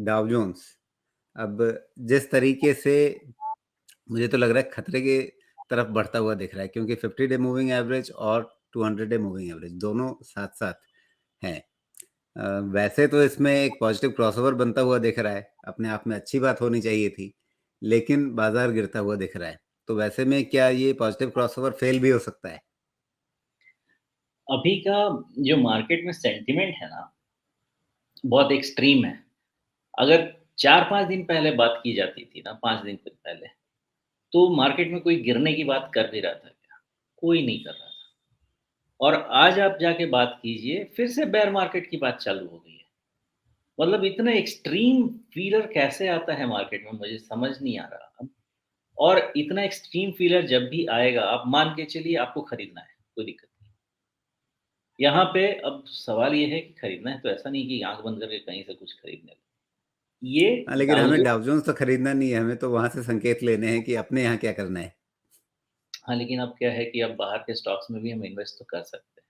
Dow Jones अब जिस तरीके से मुझे तो लग रहा है खतरे की तरफ बढ़ता हुआ दिख रहा है, क्योंकि 50 डे मूविंग एवरेज और 200 डे मूविंग एवरेज दोनों साथ-साथ हैं। वैसे तो इसमें एक पॉजिटिव क्रॉसओवर बनता हुआ दिख रहा है, अपने आप में अच्छी बात होनी चाहिए थी, लेकिन बाज़ार गिरता हुआ दिख रहा है। तो वैसे में क्या ये पॉजिटिव क्रॉसओवर फेल भी हो सकता है? अभी का जो मार्केट में सेंटिमेंट है ना, बहुत एक्सट्रीम है। अगर 4-5 दिन पहले बात की जाती थी ना, 5 दिन पहले, तो मार्केट में कोई गिरने की बात कर भी रहा था क्या? कोई नहीं कर रहा था। और आज आप जाके बात कीजिए, फिर से बेयर मार्केट की बात चालू हो गई है। मतलब इतना एक्सट्रीम फीलर कैसे आता है मार्केट में, मुझे समझ नहीं आ रहा अब। और इतना एक्सट्रीम फीलर जब भी आएगा, आप मान के चलिए आपको खरीदना है, कोई दिक्कत नहीं। यहाँ पे अब सवाल ये है कि खरीदना है तो ऐसा नहीं कि आँख बंद करके कहीं से कुछ खरीदने लो। ये हाँ, लेकिन डाउ हमें जो डाउ जोन्स तो खरीदना नहीं है, हमें तो वहाँ से संकेत लेने हैं कि अपने यहाँ क्या करना है। हाँ, लेकिन अब क्या है कि अब बाहर के स्टॉक्स में भी हम इन्वेस्ट तो कर सकते हैं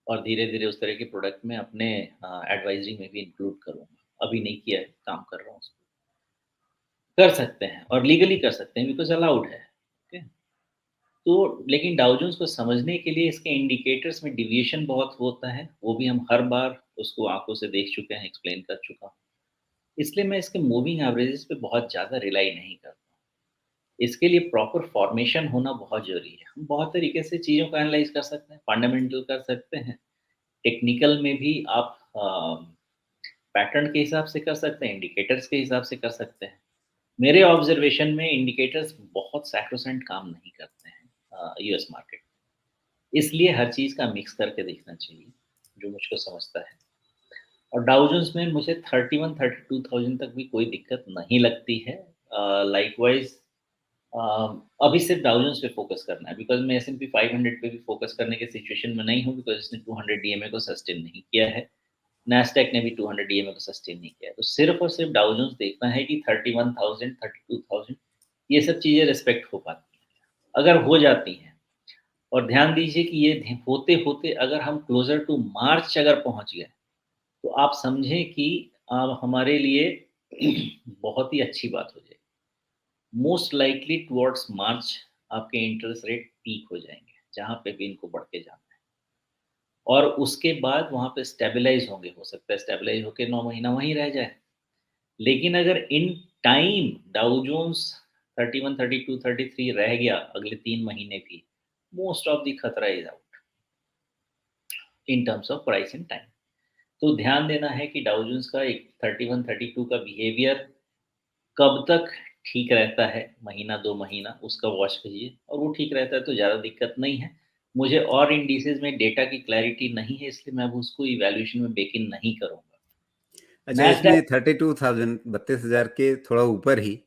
और धीरे-धीरे उस तरह के प्रोडक्ट में अपने एडवाइज़री में भी इंक्लूड करूँगा। अभी नहीं किया है, काम कर रहा हूँ उस पे। कर सकते हैं और लीगली कर सकते हैं बिकॉज़ अलाउड है। ओके? तो लेकिन डाउ जोन्स को समझने के लिए इसके इंडिकेटर्स में डेविएशन बहुत होता है, वो भी हम हर बार उसको आँखों से देख चुके हैं, एक्सप्लेन कर चुका हूँ। इसलिए मैं इसके मूविंग एवरेजेस पे बहुत ज़्यादा रिलाई नहीं करता। इसके लिए प्रॉपर फॉर्मेशन होना बहुत ज़रूरी है। हम बहुत तरीके से चीज़ों को एनालाइज़ कर सकते हैं, फंडामेंटल कर सकते हैं, टेक्निकल में भी आप पैटर्न के हिसाब से कर सकते हैं, इंडिकेटर्स के हिसाब से कर सकते हैं। मेरे ऑब्जर्वेशन में इंडिकेटर्स बहुत सैक्रोसेंट काम नहीं करते हैं यूएस मार्केट में। इसलिए हर चीज़ का मिक्स करके देखना चाहिए, जो मुझको समझता है। और डाउ जोन्स में मुझे 31-32,000 तक भी कोई दिक्कत नहीं लगती है। लाइकवाइज़ अ, अभी सिर्फ डाउ जोन्स पे फ़ोकस करना है बिकॉज़ मैं एस&पी 500 पे भी फ़ोकस करने की सिचुएशन में नहीं हूँ बिकॉज़ इसने 200 डीएमए को सस्टेन नहीं किया है। नैस्डैक ने भी 200 डीएमए को सस्टेन नहीं किया है। तो सिर्फ़ और सिर्फ डाउ जोन्स देखना है कि 31,000 32,000 ये सब चीज़ें रिस्पेक्ट हो पाती हैं। अगर हो जाती हैं और ध्यान दीजिए कि ये होते-होते अगर हम क्लोज़र टू मार्च अगर पहुँच गए, तो आप समझें कि हमारे लिए बहुत ही अच्छी बात हो जाएगी। मोस्ट लाइकली टुवर्ड्स मार्च आपके इंटरेस्ट रेट पीक हो जाएँगे, जहाँ पे भी इनको बढ़ के जाना है। और उसके बाद वहाँ पे स्टेबलाइज़ होंगे, हो सकता है स्टेबलाइज़ होके 9 महीना वहीं रह जाए। लेकिन अगर इन टाइम डाउ जोन्स 31, 32, 33 रह गया अगले 3 महीने भी, मोस्ट ऑफ द खतरा is out in terms of price and time. तो ध्यान देना है कि डाउ जोन्स का एक 31, 32 का बिहेवियर कब तक ठीक रहता है, महीना 2 महीना उसका वॉच कीजिए और वो ठीक रहता है तो ज़्यादा दिक्कत नहीं है। मुझे और इंडिसेज़ में डेटा की क्लैरिटी नहीं है इसलिए मैं अब उसको इवैल्यूएशन में बेक इन नहीं करूँगा। अच्छा, नैस्डैक इसमें 32,000 32,000 के थोड़ा ऊपर ही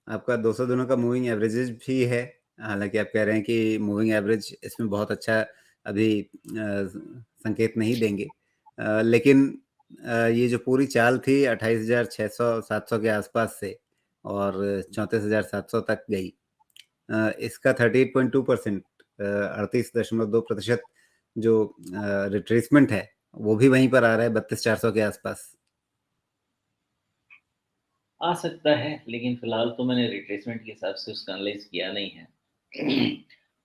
आपका 200 दिनों का मूविंग एवरेजेस भी है। हालाँकि आप कह रहे हैं कि मूविंग एवरेज इसमें बहुत अच्छा अभी संकेत नहीं देंगे। लेकिन ये जो पूरी चाल थी 28,600 700 के आसपास से और 34,700 तक गई। इसका 38.2% 38.2% जो रिट्रेसमेंट है, वो भी वहीं पर आ रहा है 32,400 के आसपास। आ सकता है, लेकिन फ़िलहाल तो मैंने रिट्रेसमेंट के हिसाब से उसको एनालाइज़ किया नहीं है।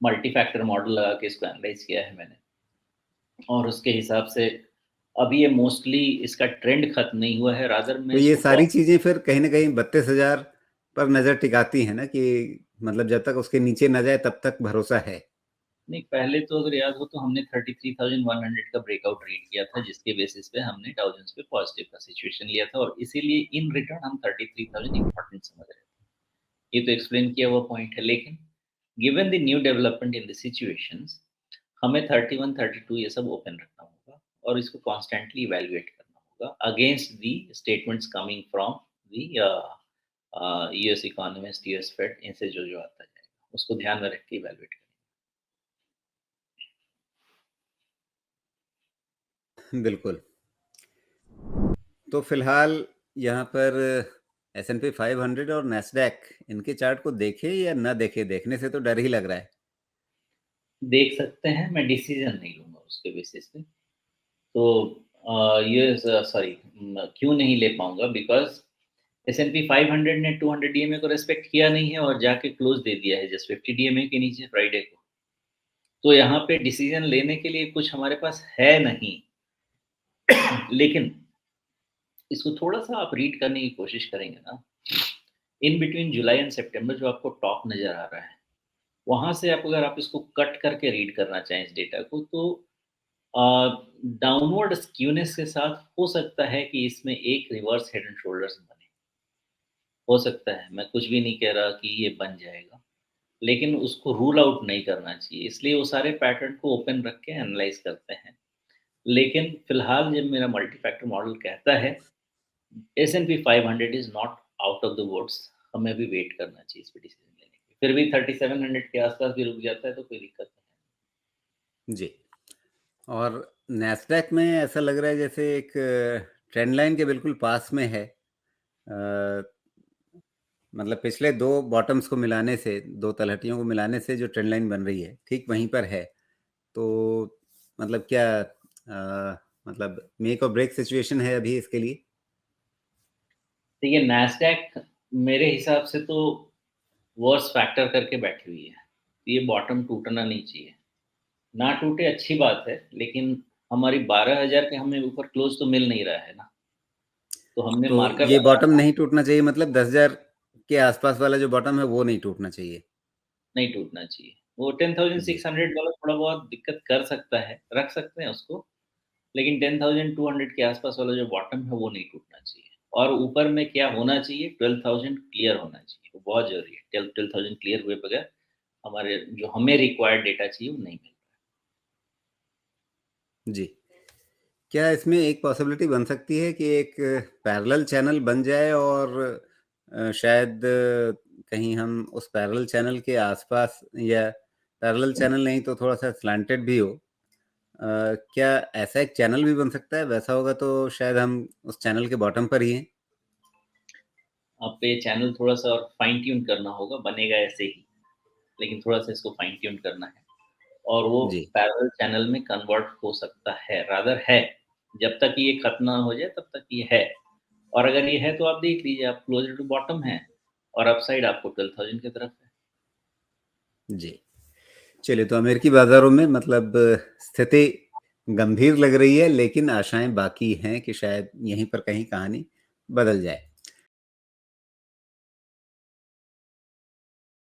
मल्टी फैक्टर मॉडल लगा के इसको एनालाइज़ किया है मैंने और उसके हिसाब से अभी ये मोस्टली इसका ट्रेंड खत्म नहीं हुआ है, रादर मैं तो ये इसको सारी चीज़ें फिर कहीं न कहीं 32,000 पर नज़र टिकाती हैं ना, कि मतलब जब तक उसके नीचे ना जाए तब तक भरोसा है। नहीं, पहले तो अगर याद हो तो हमने 33,100 का ब्रेकआउट रीड किया था, जिसके बेसिस पे हमने डाउ जोन्स पे पॉज़िटिव का सिचुएशन लिया था और इसीलिए इन रिटर्न हम 33,000 इम्पोर्टेंट समझ रहे थे। ये तो एक्सप्लेन किया हुआ पॉइंट है, लेकिन given the new development in the situations, हमें 31, 32 ये सब ओपन रखना होगा और इसको कॉन्स्टेंटली इवैल्यूएट करना होगा against the statements coming from the US economist, US Fed इनसे जो-जो आता जाएगा, उसको ध्यान में रख के इवैल्यूएट करें। बिल्कुल। तो फिलहाल यहाँ पर एस&पी 500 और नैस्डैक इनके चार्ट को देखें या ना देखें? देखने से तो डर ही लग रहा है। देख सकते हैं, मैं डिसीज़न नहीं लूँगा उसके बेसिस पे। तो ये स सॉरी क्यों नहीं ले पाऊँगा बिकॉज़ एस-एन-पी 500 ने 200 डीएमए को रिस्पेक्ट किया नहीं है और जाके क्लोज़ दे दिया है जस्ट 50 डीएमए के नीचे फ्राइडे को। तो यहाँ पे डिसीज़न लेने के लिए कुछ हमारे पास है नहीं। लेकिन इसको थोड़ा-सा आप रीड करने की कोशिश करेंगे ना, इन बिटवीन जुलाई एंड सितंबर जो आपको टॉप नज़र आ रहा है, वहाँ से आप अगर आप इसको कट करके रीड करना चाहें इस डेटा को तो अ, डाउनवर्ड स्क्यूनेस के साथ हो सकता है कि इसमें एक रिवर्स हेड एंड शोल्डर्स बने। हो सकता है, मैं कुछ भी नहीं कह रहा कि ये बन जाएगा, लेकिन उसको रूल आउट नहीं करना चाहिए। इसलिए वो सारे पैटर्न को ओपन रख के एनालाइज़ करते हैं। लेकिन फिलहाल जब मेरा मल्टी फैक्टर मॉडल कहता है S and P 500 is not out of the woods, हमें अभी वेट करना चाहिए इस पे डिसीजन लेने के। फिर भी 3700 के आस-पास भी रुक जाता है तो कोई दिक्कत नहीं जी। और नैस्डैक में ऐसा लग रहा है जैसे एक ट्रेंड लाइन के बिल्कुल पास में है। मतलब पिछले 2 बॉटम्स को मिलाने से, 2 तलहटियों को मिलाने से जो ट्रेंड लाइन बन रही है, ठीक वहीं पर है। तो मतलब क्या मतलब मेक और ब्रेक सिचुएशन है अभी इसके लिए? है। देखिए नैस्डैक मेरे हिसाब से तो वर्स्ट फैक्टर करके बैठी हुई है। ये बॉटम टूटना नहीं चाहिए। ना टूटे अच्छी बात है, लेकिन हमारी 12,000 के हमें ऊपर क्लोज़ तो मिल नहीं रहा है ना, तो हमने तो मार्कर ये बॉटम लगाना नहीं टूटना चाहिए मतलब 10,000 के आसपास वाला जो बॉटम है वो नहीं टूटना चाहिए? नहीं टूटना चाहिए। वो जी। 10,600 वाला थोड़ा बहुत दिक्कत कर सकता है, रख सकते हैं उसको, लेकिन 10,200 के आस-पास वाला जो बॉटम है वो नहीं टूटना चाहिए। और ऊपर में क्या होना चाहिए 12,000 क्लियर होना चाहिए, वो बहुत ज़रूरी है। 12,000 क्लियर हुए बगैर हमारे जो हमें रिक्वायर्ड डेटा चाहिए वो नहीं मिल जी। क्या इसमें एक पॉसिबिलिटी बन सकती है कि एक पैरेलल चैनल बन जाए और शायद कहीं हम उस पैरेलल चैनल के आसपास या पैरेलल चैनल नहीं तो थोड़ा-सा स्लैंटेड भी हो। क्या ऐसा एक चैनल भी बन सकता है? वैसा होगा तो शायद हम उस चैनल के बॉटम पर ही हैं। रहा। आप ये चैनल थोड़ा-सा और फाइन ट्यून करना होगा, बनेगा ऐसे ही, लेकिन थोड़ा-सा इसको फाइन ट्यून करना है। और वो जी। पैरेलल चैनल में कन्वर्ट हो सकता है, रादर है। जब तक ये खत्म ना हो जाए तब तक ये है। और अगर ये है तो आप देख लीजिए आप क्लोज़र टू बॉटम है और अपसाइड आपको 12,000 की तरफ है। जी। चलिए तो अमेरिकी बाज़ारों में मतलब स्थिति गंभीर लग रही है लेकिन आशाएँ बाकी हैं कि शायद यहीं पर कहीं कहानी बदल जाए।